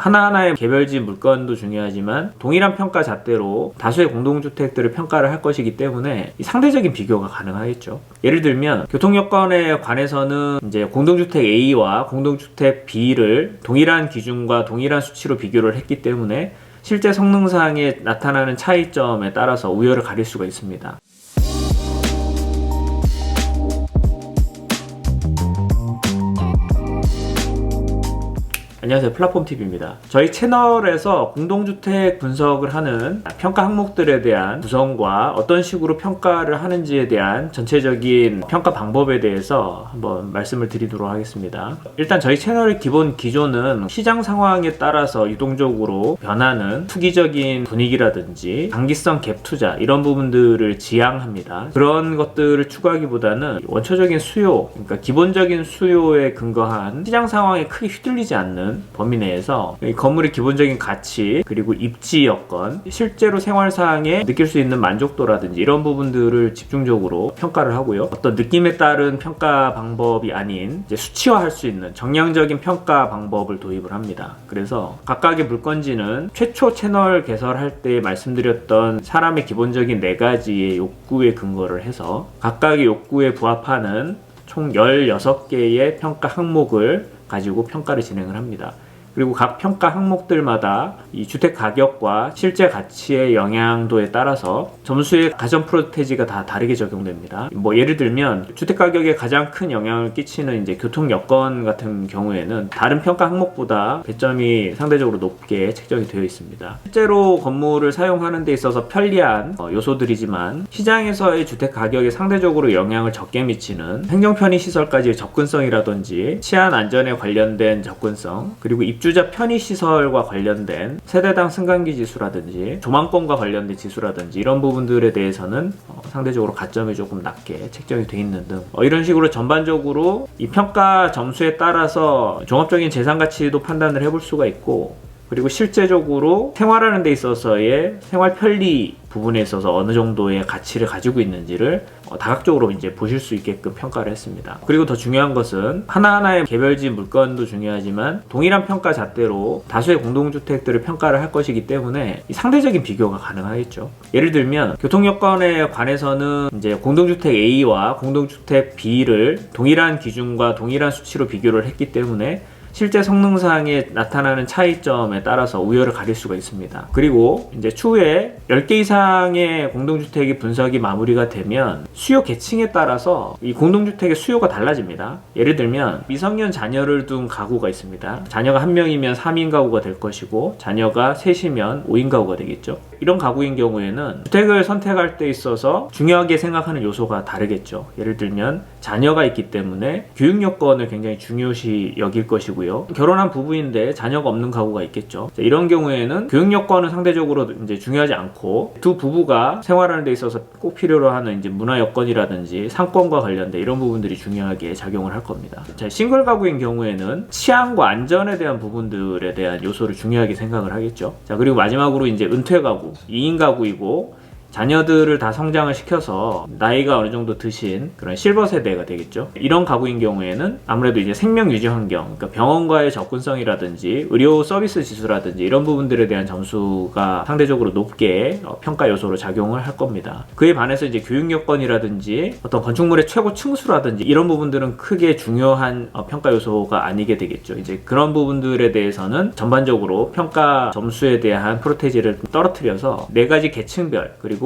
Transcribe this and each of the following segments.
하나하나의 개별지 물건도 중요하지만 동일한 평가 잣대로 다수의 공동주택들을 평가를 할 것이기 때문에 상대적인 비교가 가능하겠죠. 예를 들면 교통여건에 관해서는 이제 공동주택 A와 공동주택 B를 동일한 기준과 동일한 수치로 비교를 했기 때문에 실제 성능상에 나타나는 차이점에 따라서 우열을 가릴 수가 있습니다. 안녕하세요, 플랫폼TV입니다. 저희 채널에서 공동주택 분석을 하는 평가 항목들에 대한 구성과 어떤 식으로 평가를 하는지에 대한 전체적인 평가 방법에 대해서 한번 말씀을 드리도록 하겠습니다. 일단 저희 채널의 기본 기조는 시장 상황에 따라서 유동적으로 변하는 투기적인 분위기라든지 장기성 갭 투자 이런 부분들을 지향합니다. 그런 것들을 추구하기보다는 원초적인 수요, 그러니까 기본적인 수요에 근거한 시장 상황에 크게 휘둘리지 않는 범위 내에서 건물의 기본적인 가치, 그리고 입지 여건, 실제로 생활상에 느낄 수 있는 만족도라든지 이런 부분들을 집중적으로 평가를 하고요. 어떤 느낌에 따른 평가 방법이 아닌 이제 수치화할 수 있는 정량적인 평가 방법을 도입을 합니다. 그래서 각각의 물건지는 최초 채널 개설할 때 말씀드렸던 사람의 기본적인 4가지의 욕구에 근거를 해서 각각의 욕구에 부합하는 총 16개의 평가 항목을 가지고 평가를 진행을 합니다. 그리고 각 평가 항목들마다 이 주택 가격과 실제 가치의 영향도에 따라서 점수의 가전 프로테지가 다 다르게 적용됩니다. 예를 들면 주택 가격에 가장 큰 영향을 끼치는 이제 교통 여건 같은 경우에는 다른 평가 항목보다 배점이 상대적으로 높게 책정이 되어 있습니다. 실제로 건물을 사용하는 데 있어서 편리한 요소들이지만 시장에서의 주택 가격에 상대적으로 영향을 적게 미치는 행정 편의 시설까지의 접근성이라든지 치안 안전에 관련된 접근성, 그리고 입주자 편의시설과 관련된 세대당 승강기 지수라든지 조망권과 관련된 지수라든지 이런 부분들에 대해서는 상대적으로 가점이 조금 낮게 책정이 되어 있는 등 이런 식으로 전반적으로 이 평가 점수에 따라서 종합적인 재산가치도 판단을 해볼 수가 있고, 그리고 실제적으로 생활하는 데 있어서의 생활 편리 부분에 있어서 어느 정도의 가치를 가지고 있는지를 다각적으로 이제 보실 수 있게끔 평가를 했습니다. 그리고 더 중요한 것은 하나하나의 개별지 물건도 중요하지만 동일한 평가 잣대로 다수의 공동주택들을 평가를 할 것이기 때문에 상대적인 비교가 가능하겠죠. 예를 들면 교통여건에 관해서는 이제 공동주택 A와 공동주택 B를 동일한 기준과 동일한 수치로 비교를 했기 때문에 실제 성능상에 나타나는 차이점에 따라서 우열을 가릴 수가 있습니다. 그리고 이제 추후에 10개 이상의 공동주택이 분석이 마무리가 되면 수요 계층에 따라서 이 공동주택의 수요가 달라집니다. 예를 들면 미성년 자녀를 둔 가구가 있습니다. 자녀가 1명이면 3인 가구가 될 것이고 자녀가 3이면 5인 가구가 되겠죠. 이런 가구인 경우에는 주택을 선택할 때 있어서 중요하게 생각하는 요소가 다르겠죠. 예를 들면 자녀가 있기 때문에 교육 여건을 굉장히 중요시 여길 것이고요. 결혼한 부부인데 자녀가 없는 가구가 있겠죠. 이런 경우에는 교육 여건은 상대적으로 이제 중요하지 않고 두 부부가 생활하는 데 있어서 꼭 필요로 하는 이제 문화 여건이라든지 상권과 관련된 이런 부분들이 중요하게 작용을 할 겁니다. 자, 싱글 가구인 경우에는 치안과 안전에 대한 부분들에 대한 요소를 중요하게 생각을 하겠죠. 자, 그리고 마지막으로 이제 은퇴 가구, 2인 가구이고 자녀들을 다 성장을 시켜서 나이가 어느 정도 드신 그런 실버 세대가 되겠죠. 이런 가구인 경우에는 아무래도 이제 생명 유지 환경, 그러니까 병원과의 접근성이라든지 의료 서비스 지수라든지 이런 부분들에 대한 점수가 상대적으로 높게 평가 요소로 작용을 할 겁니다. 그에 반해서 이제 교육 여건이라든지 어떤 건축물의 최고 층수라든지 이런 부분들은 크게 중요한 평가 요소가 아니게 되겠죠. 이제 그런 부분들에 대해서는 전반적으로 평가 점수에 대한 프로테지를 떨어뜨려서 4가지 계층별 그리고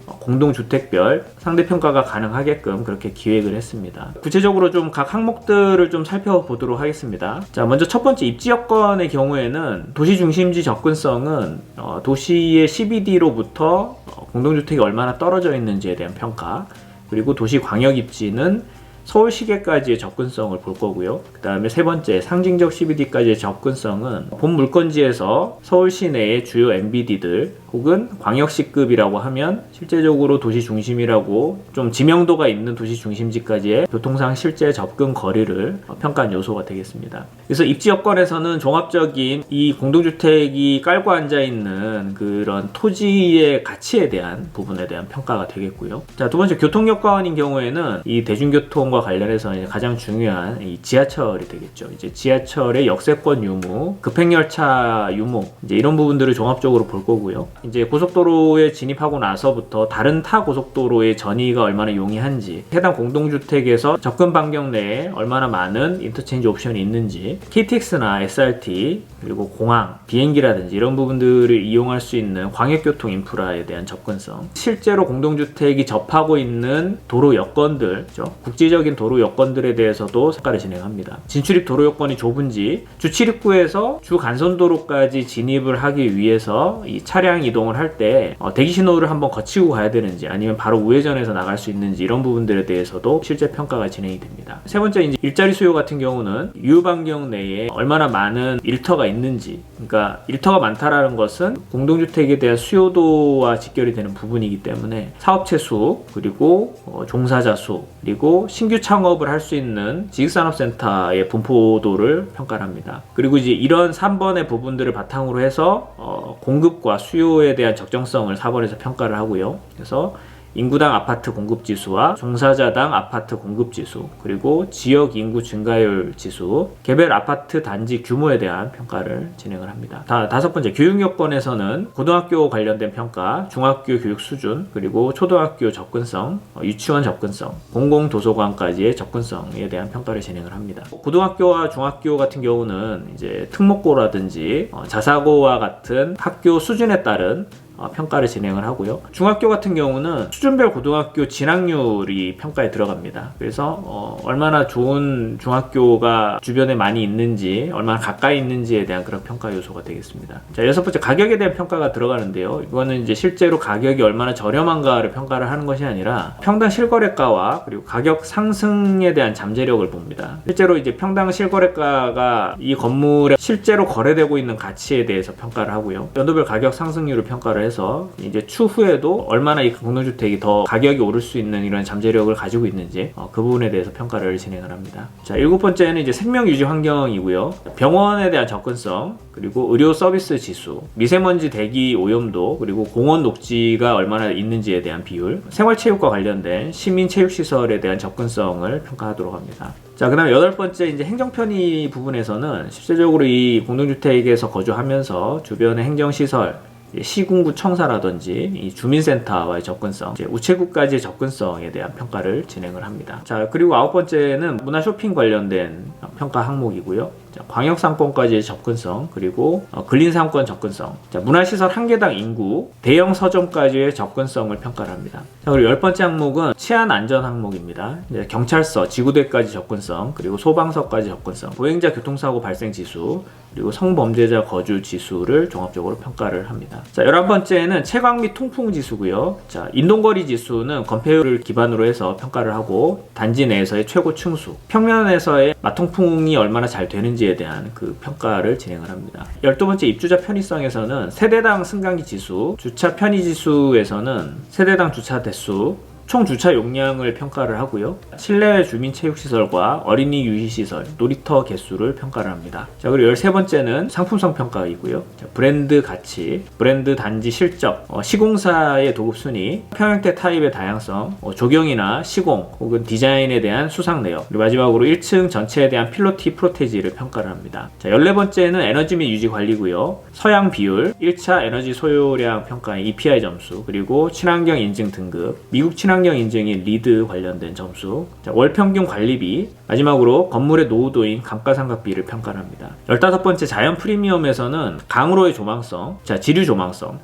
공동주택별 상대평가가 가능하게끔 그렇게 기획을 했습니다. 구체적으로 좀 각 항목들을 좀 살펴보도록 하겠습니다. 자, 먼저 첫 번째 입지여건의 경우에는 도시중심지 접근성은 도시의 CBD로부터 공동주택이 얼마나 떨어져 있는지에 대한 평가, 그리고 도시광역입지는 서울 시계까지의 접근성을 볼 거고요. 그 다음에 세 번째 상징적 CBD까지의 접근성은 본 물건지에서 서울 시내의 주요 MBD들 혹은 광역시급이라고 하면 실제적으로 도시 중심이라고 좀 지명도가 있는 도시 중심지까지의 교통상 실제 접근 거리를 평가한 요소가 되겠습니다. 그래서 입지 여건에서는 종합적인 이 공동주택이 깔고 앉아있는 그런 토지의 가치에 대한 부분에 대한 평가가 되겠고요. 자, 두 번째 교통 여건인 경우에는 이 대중교통과 관련해서 이제 가장 중요한 이 지하철이 되겠죠. 이제 지하철의 역세권 유무, 급행열차 유무, 이제 이런 부분들을 종합적으로 볼 거고요. 이제 고속도로에 진입하고 나서부터 다른 타 고속도로의 전이가 얼마나 용이한지, 해당 공동주택에서 접근 반경 내에 얼마나 많은 인터체인지 옵션이 있는지, KTX나 SRT, 그리고 공항, 비행기라든지 이런 부분들을 이용할 수 있는 광역교통 인프라에 대한 접근성, 실제로 공동주택이 접하고 있는 도로 여건들, 국지적인 도로 여건들에 대해서도 평가를 진행합니다. 진출입 도로 여건이 좁은지, 주 출입구에서 주 간선도로까지 진입을 하기 위해서 이 차량 이동을 할 때 대기 신호를 한번 거치고 가야 되는지, 아니면 바로 우회전해서 나갈 수 있는지, 이런 부분들에 대해서도 실제 평가가 진행이 됩니다. 세 번째, 이제 일자리 수요 같은 경우는 유휴반경 내에 얼마나 많은 일터가 있는지, 그러니까 일터가 많다라는 것은 공동주택에 대한 수요도와 직결이 되는 부분이기 때문에 사업체 수, 그리고 종사자 수, 그리고 신규 창업을 할 수 있는 지식산업센터의 분포도를 평가를 합니다. 그리고 이제 이런 3번의 부분들을 바탕으로 해서 공급과 수요에 대한 적정성을 4번에서 평가를 하고요. 그래서 인구당 아파트 공급지수와 종사자당 아파트 공급지수, 그리고 지역 인구 증가율 지수, 개별 아파트 단지 규모에 대한 평가를 진행을 합니다. 다섯 번째, 교육 여건에서는 고등학교 관련된 평가, 중학교 교육 수준, 그리고 초등학교 접근성, 유치원 접근성, 공공도서관까지의 접근성에 대한 평가를 진행을 합니다. 고등학교와 중학교 같은 경우는 이제 특목고라든지 자사고와 같은 학교 수준에 따른 평가를 진행을 하고요. 중학교 같은 경우는 수준별 고등학교 진학률이 평가에 들어갑니다. 그래서 얼마나 좋은 중학교가 주변에 많이 있는지, 얼마나 가까이 있는지에 대한 그런 평가 요소가 되겠습니다. 자, 여섯 번째, 가격에 대한 평가가 들어가는데요. 이거는 이제 실제로 가격이 얼마나 저렴한가를 평가를 하는 것이 아니라 평당 실거래가와 그리고 가격 상승에 대한 잠재력을 봅니다. 실제로 이제 평당 실거래가가 이 건물에 실제로 거래되고 있는 가치에 대해서 평가를 하고요. 연도별 가격 상승률을 평가를 해서 이제 추후에도 얼마나 이 공동주택이 더 가격이 오를 수 있는 이런 잠재력을 가지고 있는지 그 부분에 대해서 평가를 진행을 합니다. 자, 일곱 번째는 이제 생명유지 환경이고요. 병원에 대한 접근성, 그리고 의료 서비스 지수, 미세먼지 대기 오염도, 그리고 공원 녹지가 얼마나 있는지에 대한 비율, 생활체육과 관련된 시민체육시설에 대한 접근성을 평가하도록 합니다. 자, 그 다음에 여덟 번째, 이제 행정편의 부분에서는 실제적으로 이 공동주택에서 거주하면서 주변의 행정시설, 시군구 청사라든지 이 주민센터와의 접근성, 우체국까지의 접근성에 대한 평가를 진행을 합니다. 자, 그리고 아홉 번째는 문화 쇼핑 관련된 평가 항목이고요. 자, 광역상권까지의 접근성, 그리고 근린상권 접근성, 자, 문화시설 한 개당 인구, 대형 서점까지의 접근성을 평가를 합니다. 자, 그리고 열 번째 항목은 치안 안전 항목입니다. 이제 경찰서, 지구대까지 접근성, 그리고 소방서까지 접근성, 보행자 교통사고 발생 지수, 그리고 성범죄자 거주 지수를 종합적으로 평가를 합니다. 자, 11번째는 채광 및 통풍 지수고요. 자, 인동거리 지수는 건폐율을 기반으로 해서 평가를 하고, 단지 내에서의 최고 층수, 평면에서의 마통풍이 얼마나 잘 되는지에 대한 그 평가를 진행을 합니다. 12번째, 입주자 편의성에서는 세대당 승강기 지수, 주차 편의 지수에서는 세대당 주차 대수, 총 주차 용량을 평가를 하고요. 실내 주민 체육시설과 어린이 유희시설, 놀이터 개수를 평가를 합니다. 자, 그리고 13번째는 상품성 평가이고요. 자, 브랜드 가치, 브랜드 단지 실적, 시공사의 도급 순위, 평형태 타입의 다양성, 조경이나 시공 혹은 디자인에 대한 수상 내역, 그리고 마지막으로 1층 전체에 대한 필로티 프로테지를 평가를 합니다. 자, 14번째는 에너지 및 유지 관리고요. 서양 비율, 1차 에너지 소요량 평가인 EPI 점수, 그리고 친환경 인증 등급, 미국 친환경 인증인 리드 관련된 점수, 자, 월평균 관리비, 마지막으로 건물의 노후도인 감가상각비를 평가를 합니다. 15번째, 자연 프리미엄에서는 강으로의 조망성, 자, 지류 조망성,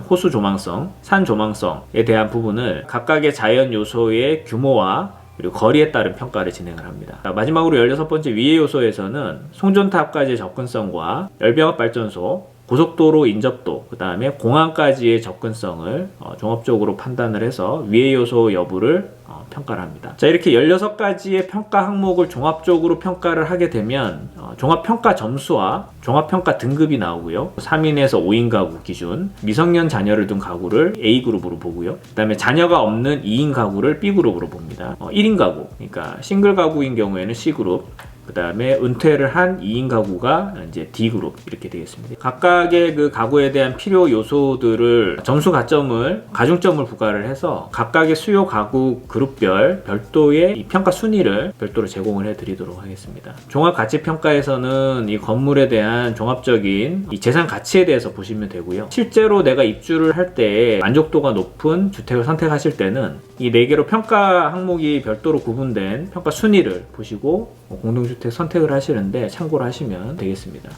호수 조망성, 산 조망성에 대한 부분을 각각의 자연 요소의 규모와 그리고 거리에 따른 평가를 진행을 합니다. 자, 마지막으로 16번째, 위의 요소에서는 송전탑까지의 접근성과 열병합 발전소, 고속도로 인접도, 그 다음에 공항까지의 접근성을 종합적으로 판단을 해서 위해 요소 여부를 평가를 합니다. 자, 이렇게 16가지의 평가 항목을 종합적으로 평가를 하게 되면 종합평가 점수와 종합평가 등급이 나오고요. 3인에서 5인 가구 기준, 미성년 자녀를 둔 가구를 A그룹으로 보고요. 그 다음에 자녀가 없는 2인 가구를 B그룹으로 봅니다. 1인 가구, 그러니까 싱글 가구인 경우에는 C그룹, 그 다음에 은퇴를 한 2인 가구가 이제 D그룹 이렇게 되겠습니다. 각각의 그 가구에 대한 필요 요소들을 점수 가점을 가중점을 부과를 해서 각각의 수요 가구 그룹별 별도의 이 평가 순위를 별도로 제공을 해드리도록 하겠습니다. 종합가치평가에서는 이 건물에 대한 종합적인 이 재산 가치에 대해서 보시면 되고요. 실제로 내가 입주를 할 때 만족도가 높은 주택을 선택하실 때는 이 4개로 평가 항목이 별도로 구분된 평가 순위를 보시고 공동주택 선택을 하시는데 참고를 하시면 되겠습니다.